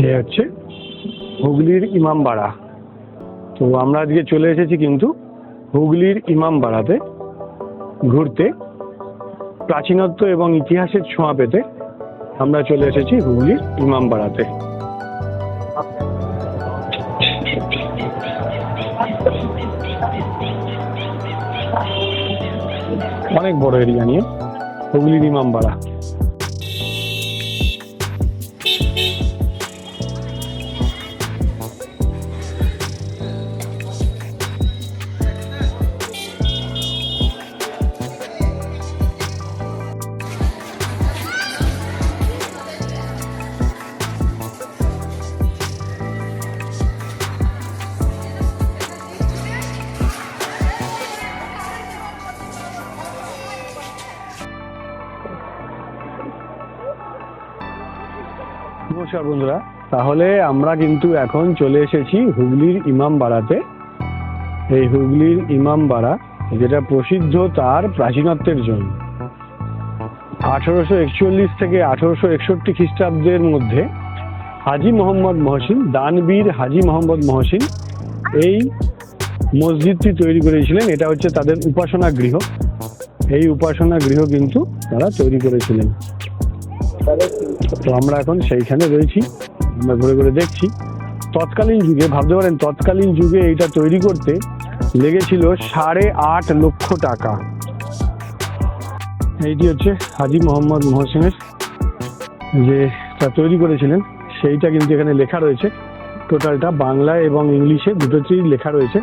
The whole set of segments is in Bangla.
এ হচ্ছে হুগলির ইমামবাড়া। তো আমরা আজকে চলে এসেছি কিন্তু হুগলির ইমামবাড়াতে ঘুরতে, প্রাচীনত্ব এবং ইতিহাসের ছোঁয়া পেতে আমরা চলে এসেছি হুগলির ইমামবাড়াতে। অনেক বড় এরিয়া নিয়ে হুগলির ইমামবাড়া। নমস্কার বন্ধুরা, তাহলে আমরা কিন্তু এখন চলে এসেছি হুগলির ইমামবাড়াতে। এই হুগলির ইমামবাড়া যেটা প্রসিদ্ধ তার প্রাচীনত্বের জন্য। 1841 থেকে 1861 খ্রিস্টাব্দের মধ্যে হাজী মোহাম্মদ মহসিন, দানবীর হাজী মোহাম্মদ মহসিন এই মসজিদটি তৈরি করেছিলেন। এটা হচ্ছে তাদের উপাসনা গৃহ। এই উপাসনা গৃহ কিন্তু তারা তৈরি করেছিলেন। তো আমরা এখন সেইখানে রয়েছি, আমরা ঘুরে ঘুরে দেখছি। তৎকালীন যুগে ভাবতে পারেন, তৎকালীন যুগে এইটা তৈরি করতে লেগেছিল 8.5 লক্ষ টাকা। এইটি হচ্ছে হাজী মোহাম্মদ মহসিনের যে তা তৈরি করেছিলেন, সেইটা কিন্তু এখানে লেখা রয়েছে। টোটালটা বাংলায় এবং ইংলিশে দুটোতেই লেখা রয়েছে।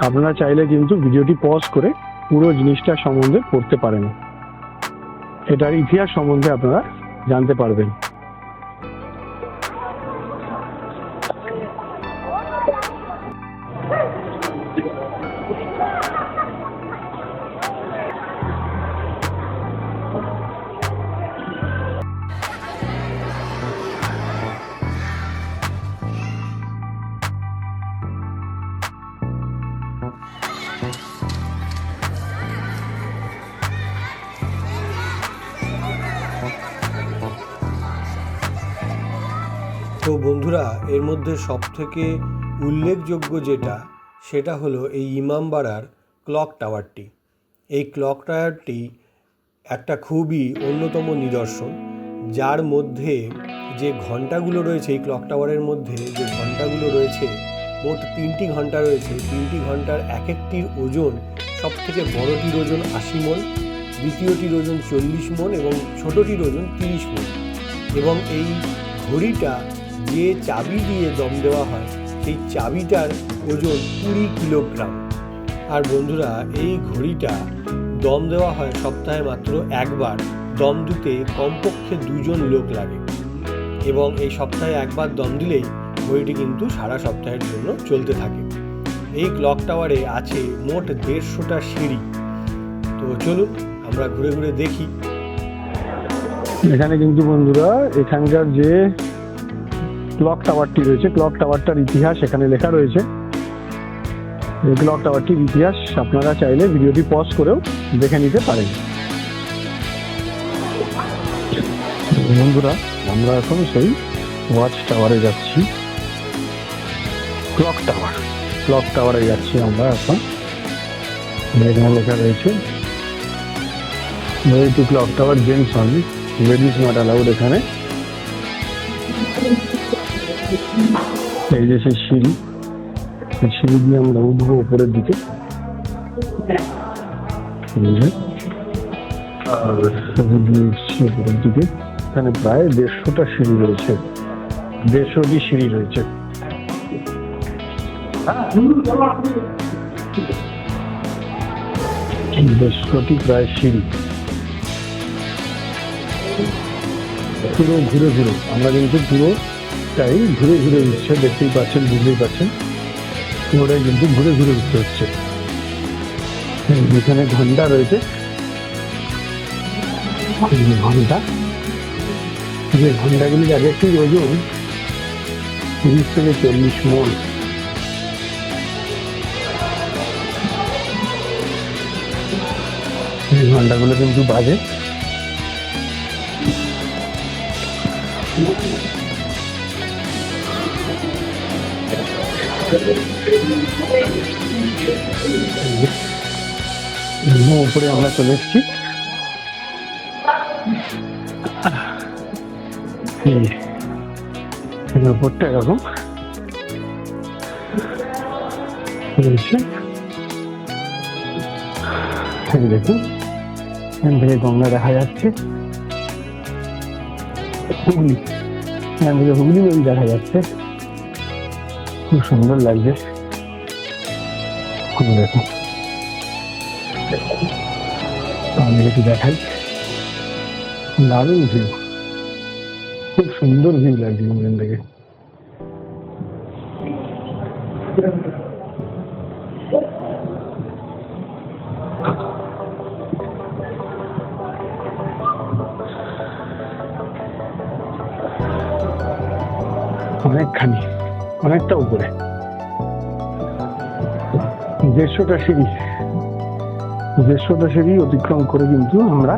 আপনারা চাইলে কিন্তু ভিডিওটি পজ করে পুরো জিনিসটা সম্বন্ধে পড়তে পারেন, এটার ইতিহাস সম্বন্ধে আপনারা জানতে পারবেন। তো বন্ধুরা, এর মধ্যে সবথেকে উল্লেখযোগ্য যেটা, সেটা হলো এই ইমামবাড়ার ক্লক টাওয়ারটি। এই ক্লক টাওয়ারটি একটা খুবই অন্যতম নিদর্শন, যার মধ্যে যে ঘণ্টাগুলো রয়েছে, এই ক্লক টাওয়ারের মধ্যে যে ঘণ্টাগুলো রয়েছে, মোট 3টি ঘণ্টা রয়েছে। 3টি ঘণ্টার এক একটির ওজন, সবথেকে বড়টির ওজন 80 মণ, দ্বিতীয়টির ওজন 40 মণ এবং ছোটোটির ওজন 30 মণ। এবং এই ঘড়িটা যে চাবি দিয়ে দম দেওয়া হয়, সেই চাবিটার ওজন 20 কিলোগ্রাম। আর বন্ধুরা, এই ঘড়িটা দম দেওয়া হয় সপ্তাহে মাত্র একবার। দম দিতে কমপক্ষে 2 জন লোক লাগে এবং এই সপ্তাহে একবার দম দিলেই ঘড়িটি কিন্তু সারা সপ্তাহের জন্য চলতে থাকে। এই ক্লক টাওয়ারে আছে মোট 150টা সিঁড়ি। তো চলুন আমরা ঘুরে ঘুরে দেখি। এখানে কিন্তু বন্ধুরা এখানকার যে ক্লক টাওয়ারটি রয়েছে, ক্লক টাওয়ারটার ইতিহাস এখানে লেখা রয়েছে। এই ক্লক টাওয়ারটির ইতিহাস আপনারা চাইলে ভিডিওটি পজ করেও দেখে নিতে পারেন। বন্ধুরা, আমরা এখন সেই ওয়াচ টাওয়ারে যাচ্ছি। ক্লক টাওয়ারে যাচ্ছি আমরা এখন। এখানে লেখা রয়েছে way to clock tower, gents only, ladies not allowed. এখানে এই যে সেই সিঁড়ি, সিঁড়ি দিয়ে আমরা উঠবো উপরের দিকে। উপরের দিকে এখানে প্রায় 150টা সিঁড়ি রয়েছে, 150টি সিঁড়ি রয়েছে। 150টি প্রায় সিঁড়ি। পুরো ঘুরে ঘুরে আমরা কিন্তু পুরোটাই ঘুরে ঘুরে উঠছে, দেখতেই পাচ্ছেন, বুঝতেই পারছেন। পুরোটাই কিন্তু ঘুরে ঘুরে উঠতে হচ্ছে। এখানে ঘন্টা রয়েছে, ঘন্টা, যে ঘন্টাগুলির এক একটি ওজন 30 থেকে 40 মণ। এই ঘন্টাগুলো কিন্তু বাজে। উপরে আমরা চলে এসেছি। উপরটা এরকম রয়েছে। দেখুন এখান থেকে গঙ্গা দেখা যাচ্ছে, হুগলি, এখান থেকে হুগলি নদী দেখা যাচ্ছে, খুব সুন্দর লাগছে। দেখুন আমি একটু দেখাই, দারুণ ভিউ, খুব সুন্দর ভিউ লাগছে এখান থেকে। অনেকখানি, অনেকটা উপরে, 150টা সিঁড়ি, 150টা সিঁড়ি অতিক্রম করে কিন্তু আমরা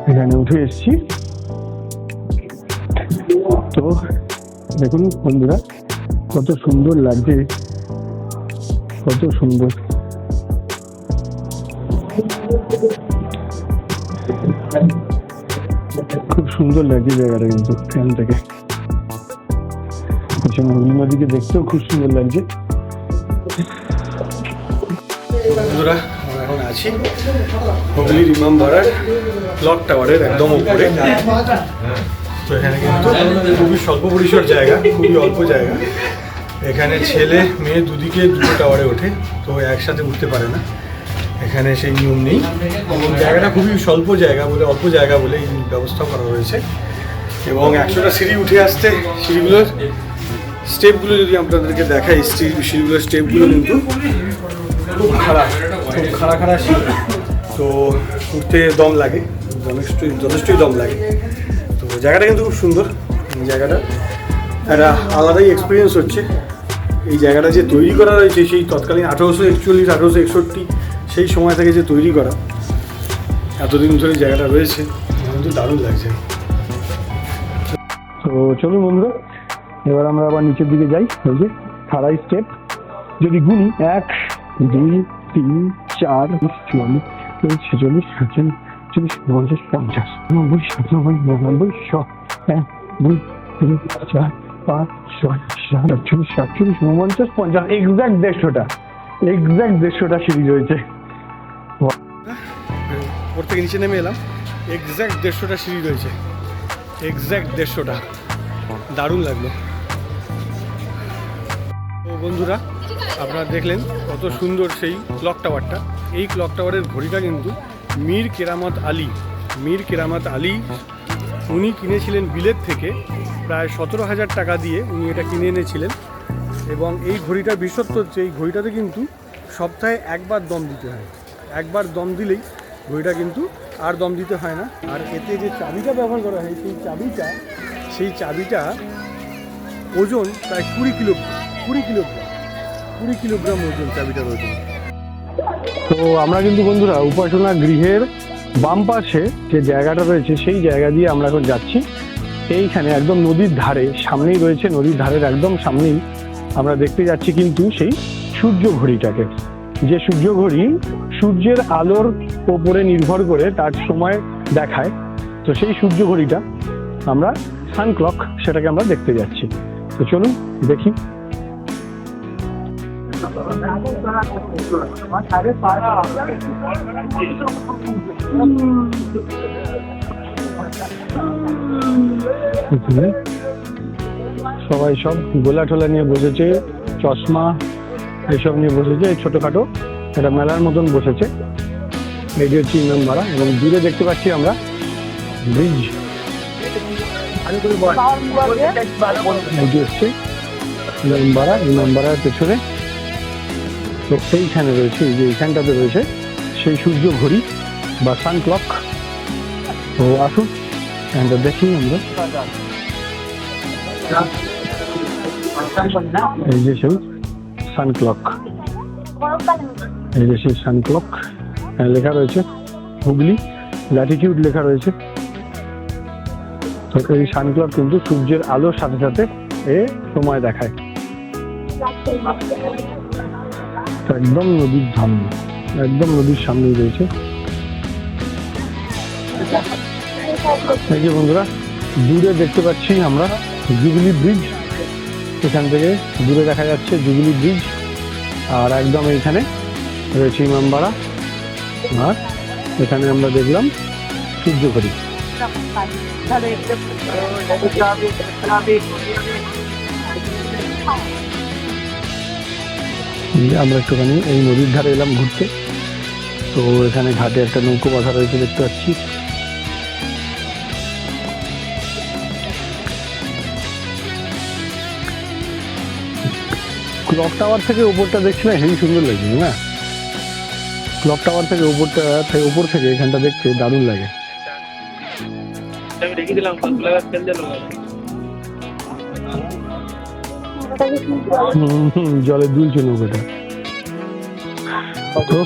এখানে উঠে এসেছি। তো দেখুন বন্ধুরা কত সুন্দর লাগছে, কত সুন্দর। খুব সুন্দর লাগছে জায়গাটা কিন্তু এখান থেকে। হুগলি নদীকে দেখতেও খুব সুন্দর লাগছে। বন্ধুরা আমরা এখন আছি হুগলির ইমামবাড়ার ক্লক টাওয়ারের একদম উপরে। তো এখানে কিন্তু খুবই স্বল্প পরিসর জায়গা, খুবই অল্প জায়গা। এখানে ছেলে মেয়ে দুদিকে দুটো টাওয়ারে ওঠে, তো একসাথে উঠতে পারে না, এখানে সেই নিয়ম নেই। জায়গাটা খুবই স্বল্প জায়গা বলে, অল্প জায়গা বলে এই ব্যবস্থা করা হয়েছে। এবং 100টা সিঁড়ি উঠে আসতে, সিঁড়িগুলোর স্টেপগুলো যদি আপনাদেরকে দেখাই, সিঁড়িগুলোর স্টেপগুলো কিন্তু খুব খাড়া, খুব খাড়া খাড়া সিঁড়ি। তো উঠতে দম লাগে, যথেষ্টই দম লাগে। তো জায়গাটা কিন্তু খুব সুন্দর, জায়গাটা একটা আলাদাই এক্সপিরিয়েন্স হচ্ছে। এই জায়গাটা যে তৈরি করা রয়েছে সেই তৎকালীন 1841, 1861 সেই সময় থেকে যে তৈরি করা, এতদিন ধরে জায়গাটা রয়েছে, কিন্তু দারুণ লাগছে। তো চলুন বন্ধুরা, এবার আমরা আবার নিচের দিকে যাই। ওই যে খাড়াই স্টেপ যদি গুনি, 1 2 3 4 44 46 47 48 49 50 90 91 92 100 1 2 3 4 5 6 7 8 9 47 49 50, এক্সাক্ট 150টা, এক্সাক্ট 150টা সিঁড়ি রয়েছে। ওর থেকে নিচে নেমে এলাম, এক্সাক্ট 150টা সিঁড়ি রয়েছে, এক্সাক্ট 150টা। দারুণ লাগলো। তো বন্ধুরা আপনারা দেখলেন কত সুন্দর সেই ক্লক টাওয়ারটা। এই ক্লক টাওয়ারের ঘড়িটা কিন্তু মীর কেরামত আলী উনি কিনেছিলেন বিলেত থেকে, প্রায় 17,000 টাকা দিয়ে উনি এটা কিনে এনেছিলেন। এবং এই ঘড়িটার বিশেষত্ব হচ্ছে এই ঘড়িটাতে কিন্তু সপ্তাহে একবার দম দিতে হয়, একবার দম দিলেই ঘড়িটা কিন্তু আর দম দিতে হয় না। আর এতে যে চাবিটা ব্যবহার করা হয়, সেই চাবিটা ওজন প্রায় 20 কিলোগ্রাম ওজন, চাবিটার ওজন। তো আমরা কিন্তু বন্ধুরা উপাসনা গৃহের বাম পাশে যে জায়গাটা রয়েছে সেই জায়গা দিয়ে আমরা এখন যাচ্ছি। এইখানে একদম নদীর ধারে সামনেই রয়েছে, নদীর ধারের একদম সামনেই আমরা দেখতে যাচ্ছি কিন্তু সেই সূর্য ঘড়িটাকে, যে সূর্য ঘড়ি সূর্যের আলোর ওপরে নির্ভর করে তার সময় দেখায়। তো সেই সূর্য ঘড়িটা আমরা সানক্লক, সেটাকে আমরা দেখতে যাচ্ছি। তো চলুন দেখি। সবাই সব গোলা টোলা নিয়ে বসেছে, চশমা এসব নিয়ে বসেছে, ছোটখাটো একটা মেলার মতন বসেছে। এই হচ্ছে ইমামবাড়া, এবং দূরে দেখতে পাচ্ছি আমরা ব্রিজ, এটি হচ্ছে ইমামবাড়ার পেছনে। তো এইখানে রয়েছে, এই যে এইখানটাতে রয়েছে সেই সূর্য ঘড়ি বা সানক্লক। তো আসুন দেখি আমরা, এই যে সেই সানক্লক, এই যে সেই সানক্লক লেখা রয়েছে হুগলি, ল্যাটিটিউড লেখা রয়েছে। তো এই সানক্লক কিন্তু সূর্যের আলোর সাথে সাথে এ সময় দেখায়। একদম নদীর সামনে, একদম নদীর সামনেই রয়েছে। এই যে বন্ধুরা, দূরে দেখতে পাচ্ছি আমরা জুবিলি ব্রিজ। এখান থেকে দূরে দেখা যাচ্ছে জুবিলি ব্রিজ, আর একদম এইখানে রয়েছে ইমামবাড়া। আর এখানে আমরা দেখলাম সূর্যঘড়ি। আমরা একটুখানি এই নদীর ধারে এলাম ঘুরতে। তো এখানে ঘাটে একটা নৌকো বাঁধা রয়েছে দেখতে পাচ্ছি। ক্লক টাওয়ার থেকে উপরটা দেখছি না, হেবি সুন্দর লাগছে না? ক্লক টাওয়ার থেকে উপর থেকে এখানটা দেখতে দারুণ লাগে। জলে দুলছে নৌকাটা। তো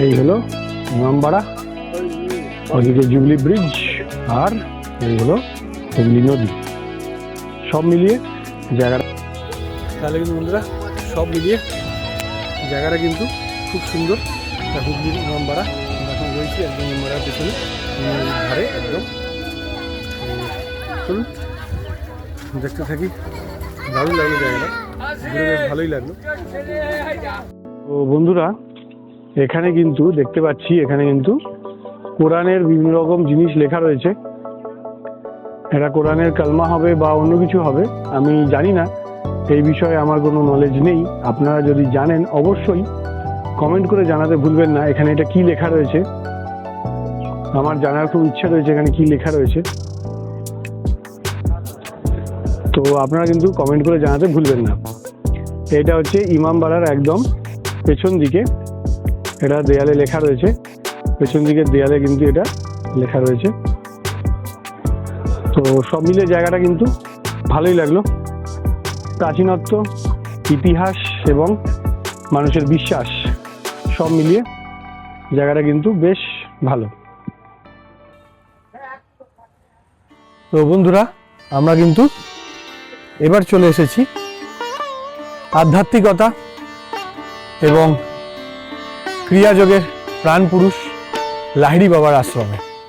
এই হলো ইমামবাড়া, ওদিকে জুবলি ব্রিজ, আর এই হলো হুগলি নদী। সব মিলিয়ে জায়গাটা, তাহলে কিন্তু বন্ধুরা সব মিলিয়ে জায়গাটা কিন্তু খুব সুন্দর। হুগলির ইমামবাড়া আমরা এখন রয়েছি একদম ইমামবাড়ার পেছনে ধারে একদম। চলুন দেখতে থাকি। দারুণ লাগলো জায়গাটা, ঘুরে বেশ ভালোই লাগলো। তো বন্ধুরা এখানে কিন্তু দেখতে পাচ্ছি, এখানে কিন্তু কোরআনের বিভিন্ন রকম জিনিস লেখা রয়েছে। এটা কোরআনের কালমা হবে বা অন্য কিছু হবে, আমি জানি না, এই বিষয়ে আমার কোনো নলেজ নেই। আপনারা যদি জানেন অবশ্যই কমেন্ট করে জানাতে ভুলবেন না। এখানে এটা কি লেখা রয়েছে, আমার জানার খুব ইচ্ছা রয়েছে এখানে কি লেখা রয়েছে। তো আপনারা কিন্তু কমেন্ট করে জানাতে ভুলবেন না। এটা হচ্ছে ইমামবাড়ার একদম পেছন দিকে, এটা দেয়ালে লেখা রয়েছে, পেছন দিকের দেয়ালে কিন্তু এটা লেখা রয়েছে। তো সব মিলে জায়গাটা কিন্তু ভালোই লাগলো। প্রাচীনত্ব, ইতিহাস এবং মানুষের বিশ্বাস সব মিলিয়ে জায়গাটা কিন্তু বেশ ভালো। তো বন্ধুরা আমরা কিন্তু এবার চলে এসেছি আধ্যাত্মিকতা এবং ক্রিয়াযোগের প্রাণ পুরুষ লাহিড়ী বাবার আশ্রমে।